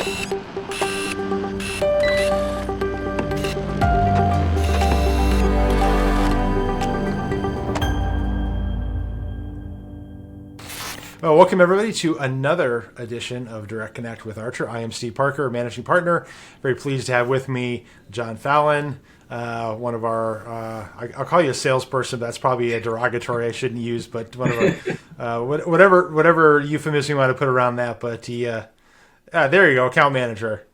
Well, welcome everybody to another edition of DirectConnect with Archer. I am Steve Parker, managing partner. Very pleased to have with me John Fallon, one of our, I'll call you a salesperson, but that's probably a derogatory I shouldn't use, but one of our, whatever euphemism you want to put around that. But he, there you go, account manager.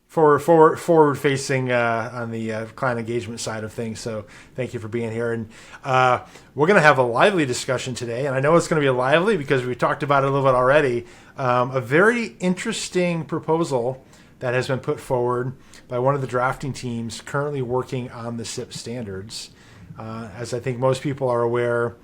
Forward facing on the client engagement side of things. So thank you for being here. And we're going to have a lively discussion today. And I know it's going to be lively because we talked about it a little bit already. A very interesting proposal that has been put forward by one of the drafting teams currently working on the CIP standards. As I think most people are aware,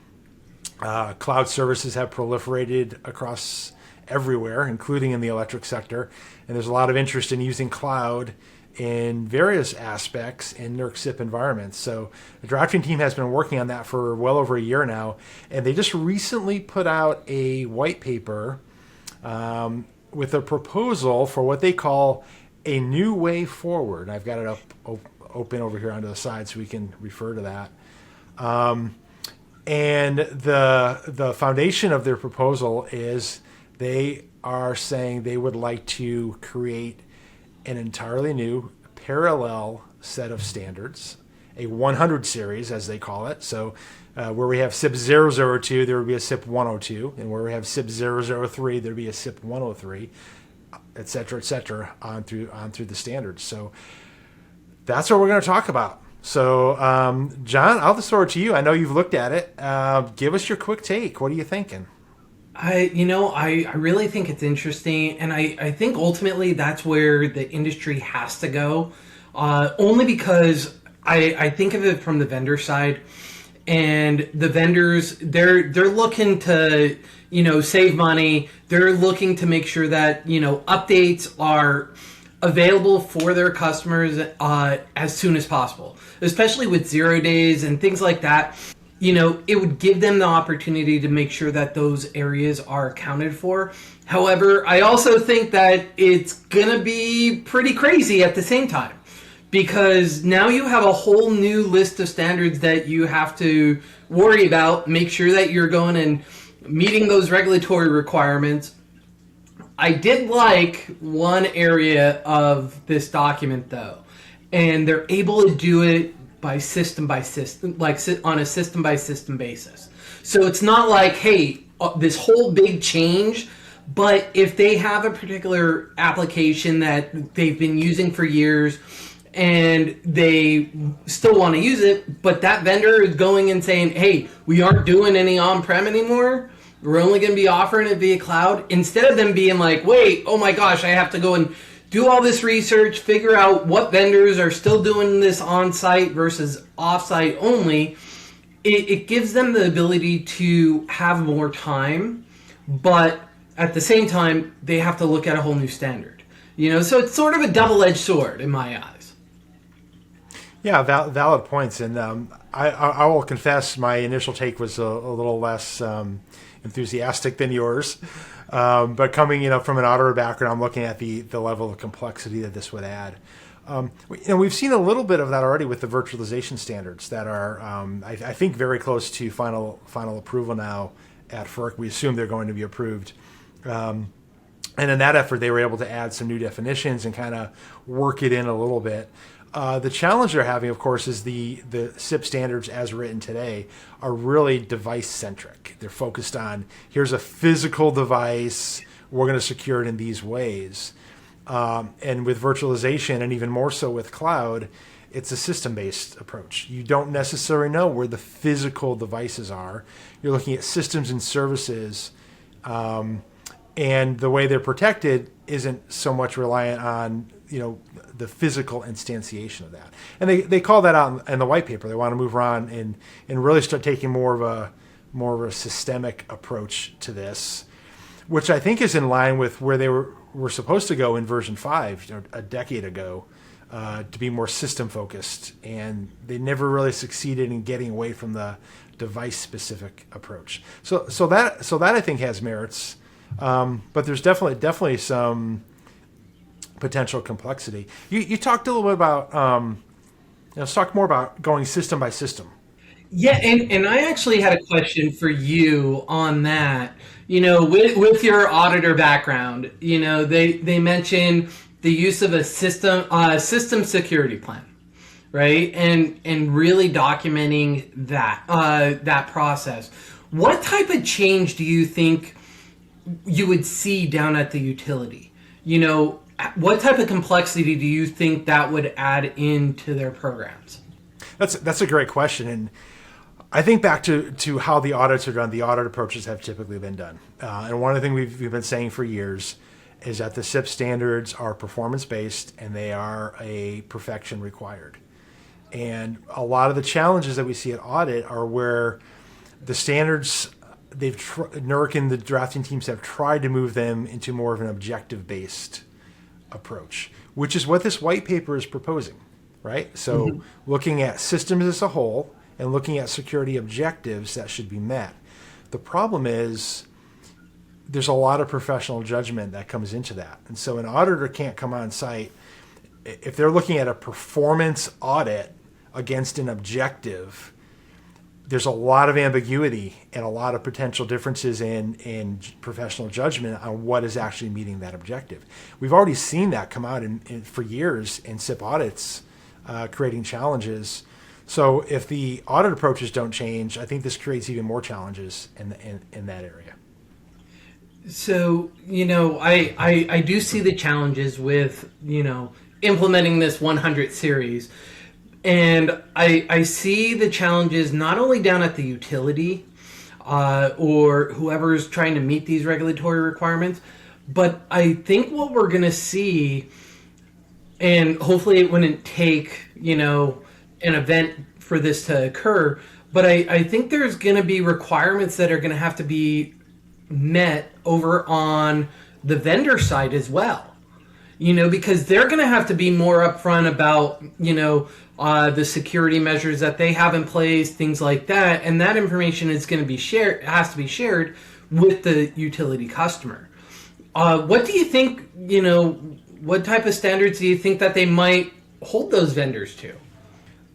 cloud services have proliferated across everywhere, including in the electric sector. And there's a lot of interest in using cloud in various aspects in NERC CIP environments. So the drafting team has been working on that for well over a year now. And they just recently put out a white paper with a proposal for what they call a new way forward. I've got it open over here onto the side so we can refer to that. And the foundation of their proposal is they are saying they would like to create an entirely new parallel set of standards, a 100 series as they call it. So where we have CIP 002, there would be a CIP 102. And where we have CIP 003, there would be a CIP 103, et cetera, on through the standards. So that's what we're going to talk about. So, John, I'll just throw it to you. I know you've looked at it. Give us your quick take. What are you thinking? I really think it's interesting, and I think ultimately that's where the industry has to go, only because I think of it from the vendor side, and the vendors, they're looking to, save money. They're looking to make sure that, updates are available for their customers as soon as possible, especially with 0 days and things like that. It would give them the opportunity to make sure that those areas are accounted for. However, I also think that it's going to be pretty crazy at the same time, because now you have a whole new list of standards that you have to worry about, make sure that you're going and meeting those regulatory requirements. I did like one area of this document, though, and they're able to do it by system, like on a system by system basis. So it's not like, hey, this whole big change, but if they have a particular application that they've been using for years and they still want to use it, but that vendor is going and saying, hey, we aren't doing any on-prem anymore, we're only going to be offering it via cloud, instead of them being like, wait, oh my gosh, I have to go and do all this research, figure out what vendors are still doing this on-site versus off-site only. It gives them the ability to have more time, but at the same time, they have to look at a whole new standard. So it's sort of a double-edged sword in my eyes. Yeah, valid points. And I will confess my initial take was a little less enthusiastic than yours. But coming, from an auditor background, I'm looking at the level of complexity that this would add. We've seen a little bit of that already with the virtualization standards that are, I think, very close to final approval now at FERC. We assume they're going to be approved. And in that effort, they were able to add some new definitions and kind of work it in a little bit. The challenge they're having, of course, is the CIP standards as written today are really device-centric. They're focused on, here's a physical device, we're going to secure it in these ways. And with virtualization, and even more so with cloud, it's a system-based approach. You don't necessarily know where the physical devices are. You're looking at systems and services, and the way they're protected isn't so much reliant on the physical instantiation of that. And they call that out in the white paper. They want to move on and really start taking more of a systemic approach to this, which I think is in line with where they were supposed to go in version 5 a decade ago, to be more system focused, and they never really succeeded in getting away from the device specific approach. So that I think has merits, but there's definitely some potential complexity. You talked a little bit about, let's talk more about going system by system. Yeah, and I actually had a question for you on that. With your auditor background, they mention the use of a system security plan, right? And really documenting that process. What type of change do you think you would see down at the utility? What type of complexity do you think that would add into their programs? That's a great question, and I think back to how the audits are done. The audit approaches have typically been done, and one of the things we've been saying for years is that the CIP standards are performance based and they are a perfection required. And a lot of the challenges that we see at audit are where the standards NERC and the drafting teams have tried to move them into more of an objective based approach, which is what this white paper is proposing, right? So looking at systems as a whole and looking at security objectives that should be met. The problem is there's a lot of professional judgment that comes into that. And so an auditor can't come on site if they're looking at a performance audit against an objective. There's a lot of ambiguity and a lot of potential differences in professional judgment on what is actually meeting that objective. We've already seen that come out for years in CIP audits, creating challenges. So if the audit approaches don't change, I think this creates even more challenges in that area. So, I do see the challenges with, implementing this 100 series. And I see the challenges not only down at the utility or whoever's trying to meet these regulatory requirements, but I think what we're going to see, and hopefully it wouldn't take, an event for this to occur, but I think there's going to be requirements that are going to have to be met over on the vendor side as well. Because they're going to have to be more upfront about, the security measures that they have in place, things like that. And that information is going to be shared, has to be shared with the utility customer. What do you think, what type of standards do you think that they might hold those vendors to?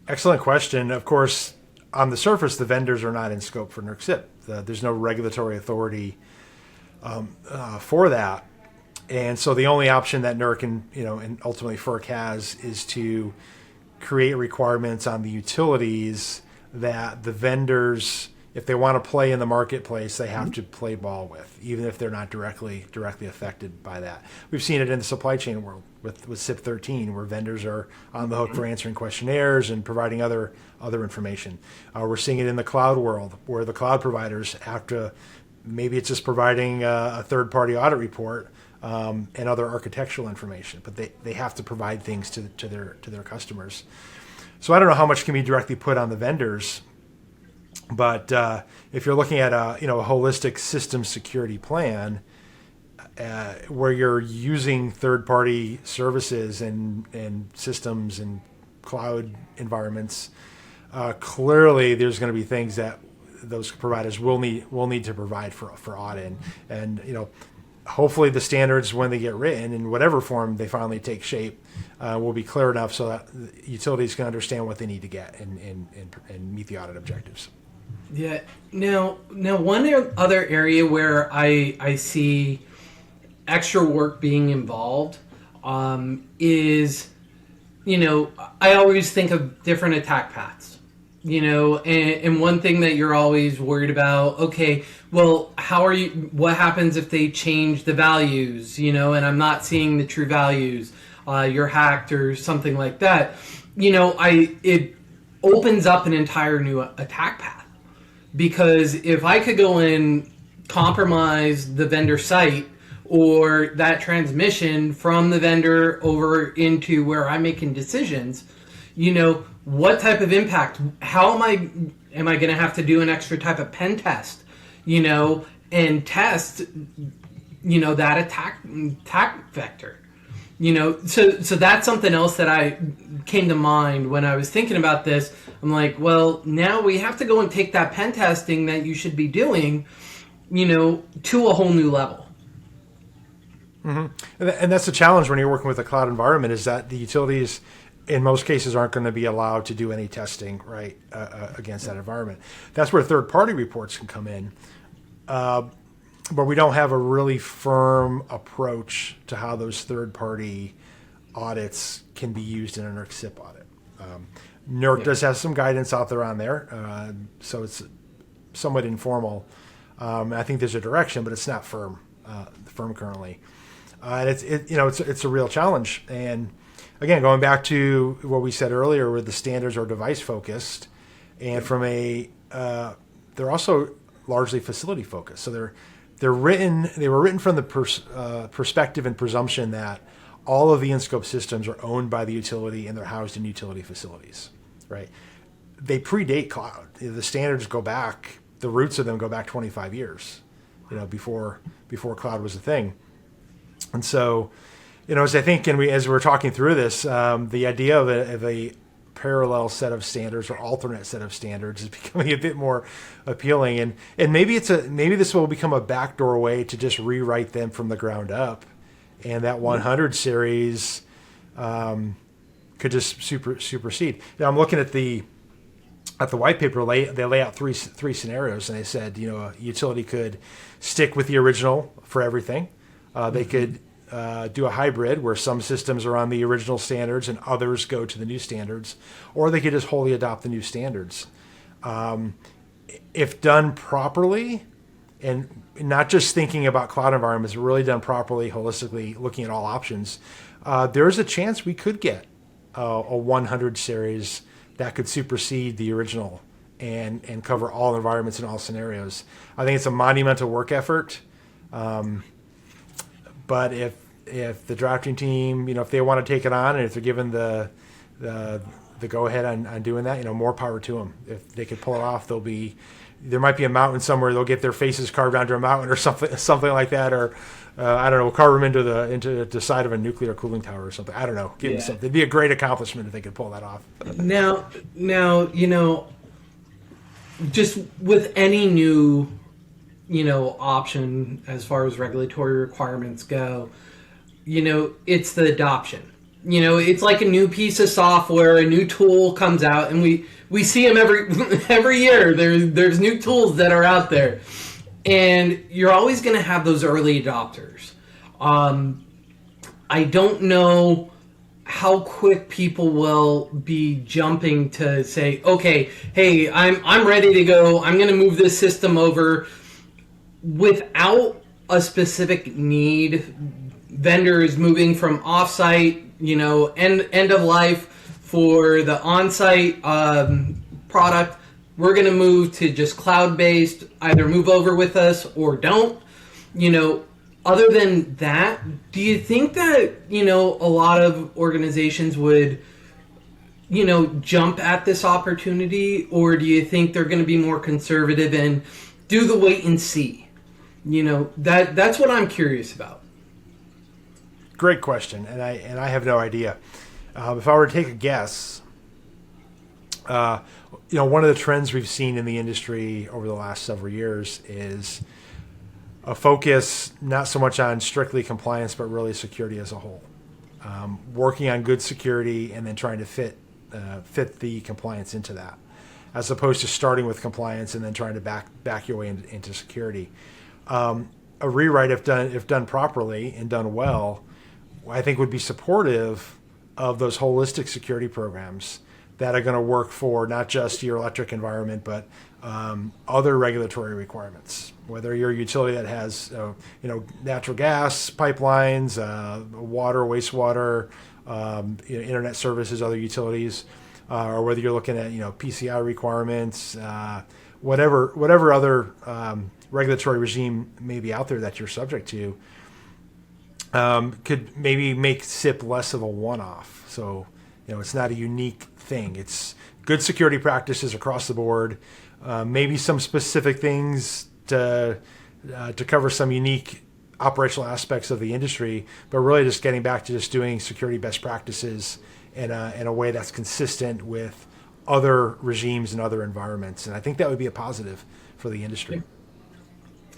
Excellent question. Of course, on the surface, the vendors are not in scope for NERC CIP. There's no regulatory authority for that. And so the only option that NERC and ultimately FERC has is to create requirements on the utilities that the vendors, if they want to play in the marketplace, they have to play ball with, even if they're not directly affected by that. We've seen it in the supply chain world with CIP 13, where vendors are on the hook for answering questionnaires and providing other information. We're seeing it in the cloud world, where the cloud providers have to, maybe it's just providing a third-party audit report and other architectural information, but they have to provide things to their customers. So I don't know how much can be directly put on the vendors, but if you're looking at a holistic system security plan where you're using third-party services and systems and cloud environments, clearly there's going to be things that those providers will need to provide for audit, and hopefully the standards, when they get written in whatever form they finally take shape, will be clear enough so that utilities can understand what they need to get and meet the audit objectives. Yeah. Now one other area where I see extra work being involved is, I always think of different attack paths. And one thing that you're always worried about, okay, well, what happens if they change the values, and I'm not seeing the true values, you're hacked or something like that. It opens up an entire new attack path, because if I could go and compromise the vendor site or that transmission from the vendor over into where I'm making decisions, what type of impact? How am I going to have to do an extra type of pen test, and test, that attack vector, so that's something else that I came to mind when I was thinking about this. I'm like, well, now we have to go and take that pen testing that you should be doing, to a whole new level. And that's the challenge when you're working with a cloud environment, is that the utilities, in most cases, aren't going to be allowed to do any testing, right, against that environment. That's where third-party reports can come in. But we don't have a really firm approach to how those third-party audits can be used in a NERC CIP audit. NERC does have some guidance out there on there, so it's somewhat informal. I think there's a direction, but it's not firm currently. And it's a real challenge. And again, going back to what we said earlier, where the standards are device focused, and they're also largely facility focused. So they were written from the perspective and presumption that all of the in-scope systems are owned by the utility and they're housed in utility facilities, right? They predate cloud. The standards go back, the roots of them go back 25 years, before cloud was a thing. And so, as I think, as we're talking through this, the idea of a parallel set of standards or alternate set of standards is becoming a bit more appealing. And maybe this will become a backdoor way to just rewrite them from the ground up. And that 100 series could just supersede. Now, I'm looking at the white paper. They lay out three scenarios, and they said, a utility could stick with the original for everything. They could do a hybrid where some systems are on the original standards and others go to the new standards, or they could just wholly adopt the new standards. If done properly, and not just thinking about cloud environments, really done properly, holistically, looking at all options, there's a chance we could get a 100 series that could supersede the original and cover all environments and all scenarios. I think it's a monumental work effort. But if the drafting team, if they want to take it on, and if they're given the go ahead on doing that, more power to them. If they could pull it off, there might be a mountain somewhere. They'll get their faces carved onto a mountain or something like that, or I don't know, carve them into the side of a nuclear cooling tower or something. I don't know. Give them something. It'd be a great accomplishment if they could pull that off. Now, just with any new option as far as regulatory requirements go, it's the adoption. It's like a new piece of software, a new tool comes out, and we see them every year. There's new tools that are out there, and you're always going to have those early adopters. I don't know how quick people will be jumping to say, okay, hey, I'm ready to go. I'm going to move this system over. Without a specific need, vendors moving from offsite, end of life for the on-site product. We're going to move to just cloud-based, either move over with us or don't. Other than that, do you think that, a lot of organizations would, jump at this opportunity, or do you think they're going to be more conservative and do the wait and see? That's what I'm curious about. Great question, and I have no idea. If I were to take a guess, one of the trends we've seen in the industry over the last several years is a focus not so much on strictly compliance, but really security as a whole. Working on good security and then trying to fit the compliance into that, as opposed to starting with compliance and then trying to back your way into security. A rewrite, if done properly and done well, I think would be supportive of those holistic security programs that are going to work for not just your electric environment, but other regulatory requirements. Whether you're a utility that has natural gas pipelines, water, wastewater, internet services, other utilities, or whether you're looking at PCI requirements, whatever other regulatory regime may be out there that you're subject to, could maybe make CIP less of a one-off. So, it's not a unique thing. It's good security practices across the board, maybe some specific things to cover some unique operational aspects of the industry, but really just getting back to just doing security best practices in a way that's consistent with other regimes and other environments. And I think that would be a positive for the industry.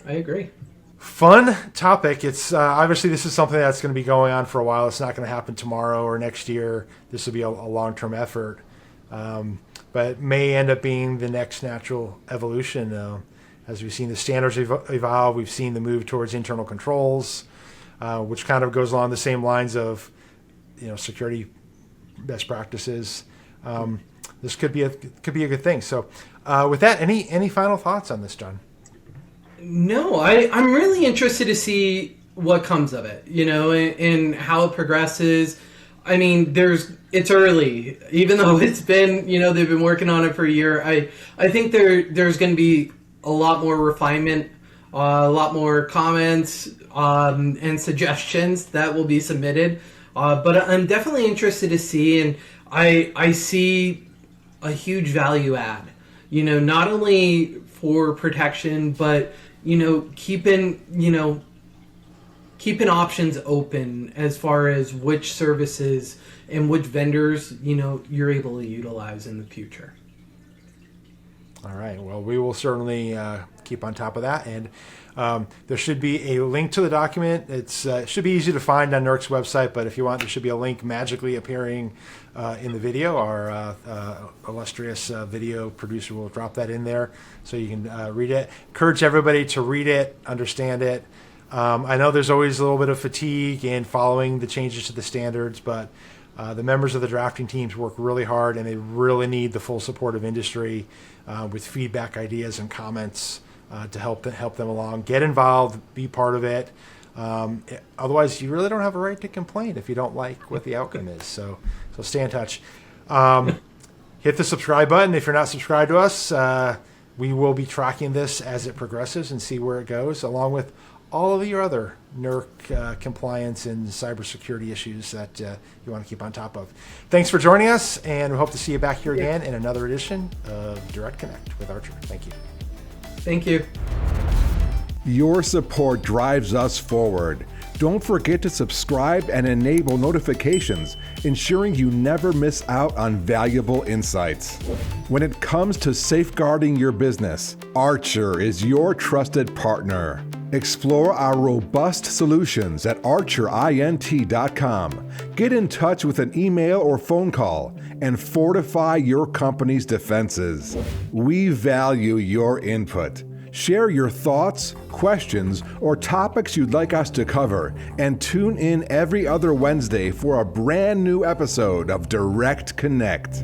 I agree. Fun topic. It's obviously this is something that's going to be going on for a while. It's not going to happen tomorrow or next year. This will be a long-term effort, but it may end up being the next natural evolution. As we've seen the standards evolve, we've seen the move towards internal controls, which kind of goes along the same lines of security best practices. This could be a good thing. So, with that, any final thoughts on this, John? No, I'm really interested to see what comes of it, and how it progresses. I mean, it's early, even though it's been, they've been working on it for a year. I think there's going to be a lot more refinement, a lot more comments, and suggestions that will be submitted. But I'm definitely interested to see, and I see a huge value add, not only for protection, but keeping options open as far as which services and which vendors you're able to utilize in the future. All right. Well, we will certainly keep on top of that, and there should be a link to the document. It should be easy to find on NERC's website, but if you want, there should be a link magically appearing in the video. Our illustrious video producer will drop that in there so you can read it. Encourage everybody to read it, understand it. I know there's always a little bit of fatigue in following the changes to the standards, but the members of the drafting teams work really hard, and they really need the full support of industry with feedback, ideas, and comments to help them along. Get involved, be part of it. Otherwise, you really don't have a right to complain if you don't like what the outcome is. So stay in touch. Hit the subscribe button if you're not subscribed to us. We will be tracking this as it progresses and see where it goes, along with all of your other NERC compliance and cybersecurity issues that you want to keep on top of. Thanks for joining us, and we hope to see you back here again in another edition of DirectConnect with Archer. Thank you. Thank you. Your support drives us forward. Don't forget to subscribe and enable notifications, ensuring you never miss out on valuable insights. When it comes to safeguarding your business, Archer is your trusted partner. Explore our robust solutions at archerint.com. Get in touch with an email or phone call and fortify your company's defenses. We value your input. Share your thoughts, questions, or topics you'd like us to cover, and tune in every other Wednesday for a brand new episode of Direct Connect.